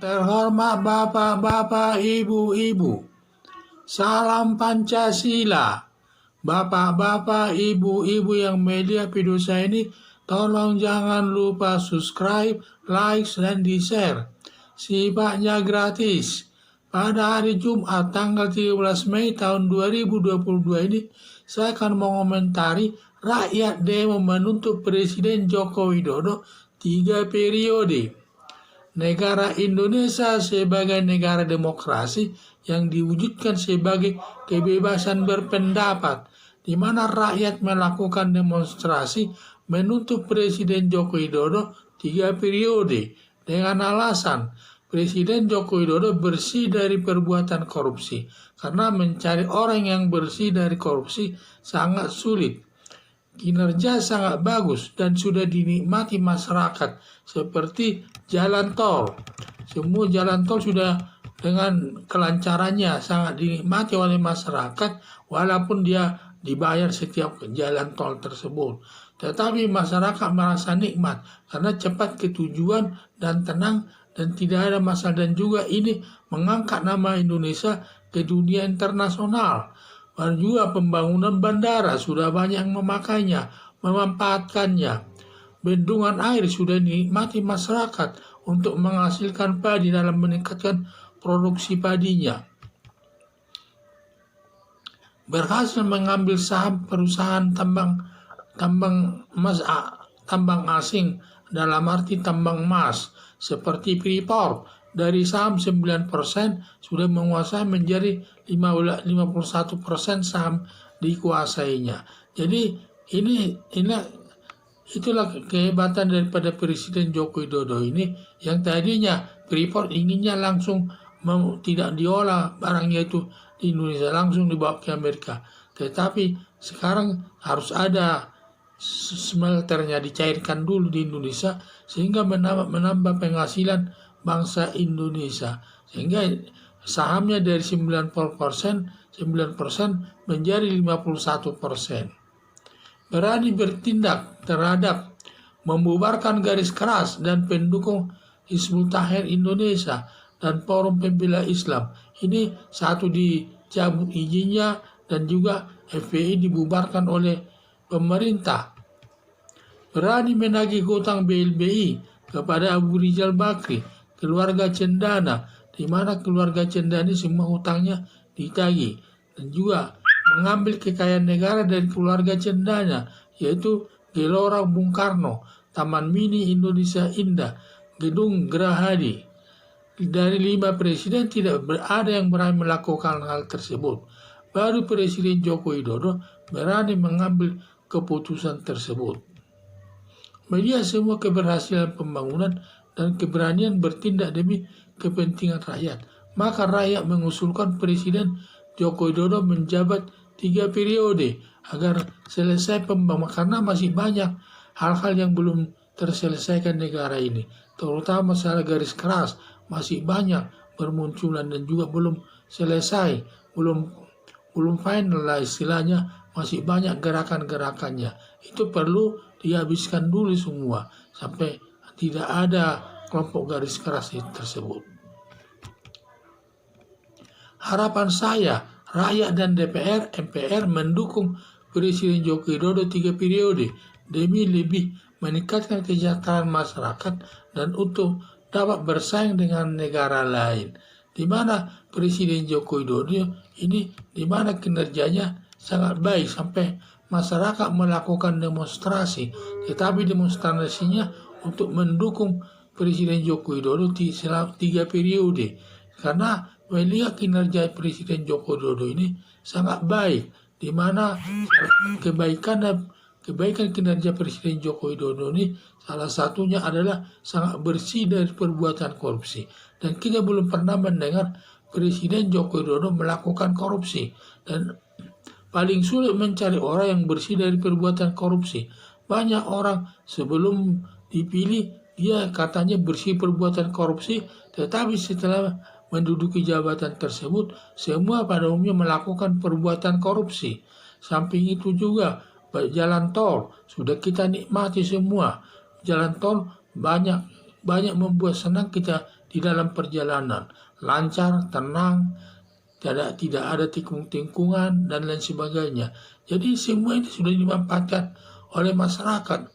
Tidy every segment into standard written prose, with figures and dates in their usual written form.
Terhormat Bapak-Bapak, Ibu-Ibu, salam Pancasila. Bapak-bapak, Ibu-Ibu yang media video saya ini, tolong jangan lupa subscribe, like, dan di-share. Sifatnya gratis. Pada hari Jumat tanggal 13 Mei tahun 2022 ini, saya akan mengomentari rakyat demo menuntut Presiden Joko Widodo 3 periode. Negara Indonesia sebagai negara demokrasi yang diwujudkan sebagai kebebasan berpendapat, di mana rakyat melakukan demonstrasi menuntut Presiden Joko Widodo 3 periode dengan alasan Presiden Joko Widodo bersih dari perbuatan korupsi, karena mencari orang yang bersih dari korupsi sangat sulit. Kinerja sangat bagus dan sudah dinikmati masyarakat, seperti jalan tol. Semua jalan tol sudah dengan kelancarannya sangat dinikmati oleh masyarakat, walaupun dia dibayar setiap jalan tol tersebut. Tetapi masyarakat merasa nikmat karena cepat ke tujuan dan tenang dan tidak ada masalah, dan juga ini mengangkat nama Indonesia ke dunia internasional. Dan juga pembangunan bandara sudah banyak yang memakainya, memanfaatkannya. Bendungan air sudah dinikmati masyarakat untuk menghasilkan padi dalam meningkatkan produksi padinya. Berhasil mengambil saham perusahaan tambang asing, dalam arti tambang emas seperti Freeport. Dari saham 9% sudah menguasai menjadi 51% saham dikuasainya. Jadi itulah kehebatan daripada Presiden Joko Widodo ini, yang tadinya Freeport inginnya langsung tidak diolah barangnya itu di Indonesia, langsung dibawa ke Amerika. Tetapi sekarang harus ada smelternya dicairkan dulu di Indonesia sehingga menambah penghasilan bangsa Indonesia, sehingga sahamnya dari 9% menjadi 51%. Berani bertindak terhadap membubarkan garis keras dan pendukung Hizbut Tahrir Indonesia dan Forum Pembela Islam. Ini satu dicabut izinnya dan juga FPI dibubarkan oleh pemerintah. Berani menagih hutang BLBI kepada Abu Rizal Bakri, keluarga Cendana, di mana keluarga Cendana semua hutangnya ditagih, dan juga mengambil kekayaan negara dari keluarga Cendana, yaitu Gelora Bung Karno, Taman Mini Indonesia Indah, Gedung Gerahadi. Dari 5 presiden tidak ada yang berani melakukan hal tersebut. Baru Presiden Joko Widodo berani mengambil keputusan tersebut. Melihat semua keberhasilan pembangunan dan keberanian bertindak demi kepentingan rakyat, maka rakyat mengusulkan Presiden Joko Widodo menjabat 3 periode agar selesai pembangunan, karena masih banyak hal-hal yang belum terselesaikan negara ini, terutama masalah garis keras masih banyak bermunculan dan juga belum selesai, belum final lah istilahnya, masih banyak gerakan-gerakannya. Itu perlu dihabiskan dulu semua sampai tidak ada kelompok garis keras tersebut. Harapan saya, rakyat dan DPR, MPR mendukung Presiden Joko Widodo 3 periode demi lebih meningkatkan kesejahteraan masyarakat dan untuk dapat bersaing dengan negara lain. Di mana Presiden Joko Widodo ini, di mana kinerjanya sangat baik sampai masyarakat melakukan demonstrasi, tetapi demonstrasinya untuk mendukung Presiden Joko Widodo selama 3 periode, karena melihat kinerja Presiden Joko Widodo ini sangat baik, di mana kebaikan kinerja Presiden Joko Widodo ini salah satunya adalah sangat bersih dari perbuatan korupsi, dan kita belum pernah mendengar Presiden Joko Widodo melakukan korupsi, dan paling sulit mencari orang yang bersih dari perbuatan korupsi. Banyak orang sebelum dipilih dia katanya bersih perbuatan korupsi, tetapi setelah menduduki jabatan tersebut semua pada umumnya melakukan perbuatan korupsi. Samping itu juga jalan tol sudah kita nikmati semua. Jalan tol banyak membuat senang kita di dalam perjalanan, lancar, tenang, tidak ada tikung-tikungan dan lain sebagainya. Jadi semua ini sudah dimanfaatkan oleh masyarakat.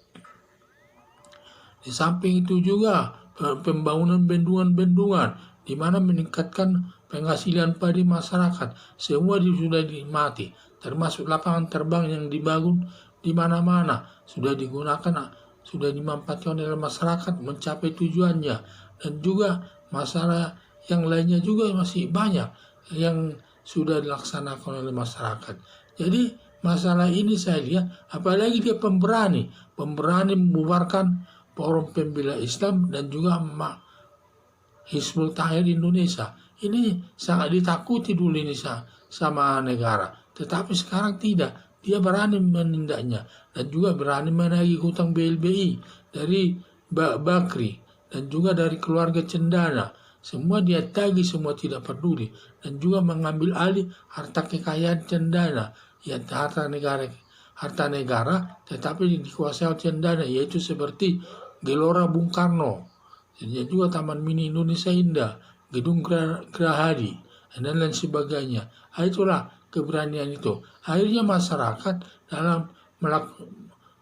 Di samping itu juga pembangunan bendungan-bendungan di mana meningkatkan penghasilan padi masyarakat. Semua sudah dinikmati, termasuk lapangan terbang yang dibangun di mana-mana sudah digunakan, sudah dimanfaatkan oleh masyarakat mencapai tujuannya. Dan juga masalah yang lainnya juga masih banyak yang sudah dilaksanakan oleh masyarakat. Jadi masalah ini saya lihat, apalagi dia pemberani membubarkan Forum Pembela Islam dan juga Hizbut Tahrir Indonesia. Ini sangat ditakuti dulu ini sama negara. Tetapi sekarang tidak. Dia berani menindaknya. Dan juga berani menagih hutang BLBI dari Bakri. Dan juga dari keluarga Cendana. Semua dia tagih, semua tidak peduli. Dan juga mengambil alih harta kekayaan Cendana. Ya, harta negara tetapi dikuasai oleh Cendana. Yaitu seperti Gelora Bung Karno, dan juga Taman Mini Indonesia Indah, Gedung Gerahadi, dan lain sebagainya. Itulah keberanian itu. Akhirnya masyarakat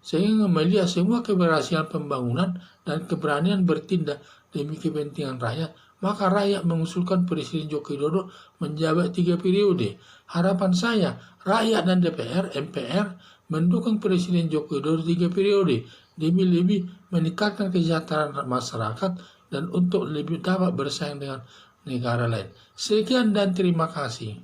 sehingga melihat semua keberhasilan pembangunan dan keberanian bertindak demi kepentingan rakyat, maka rakyat mengusulkan Presiden Joko Widodo menjabat 3 periode. Harapan saya, rakyat dan DPR, MPR mendukung Presiden Joko Widodo 3 periode demi lebih meningkatkan kesejahteraan masyarakat dan untuk lebih dapat bersaing dengan negara lain. Sekian dan terima kasih.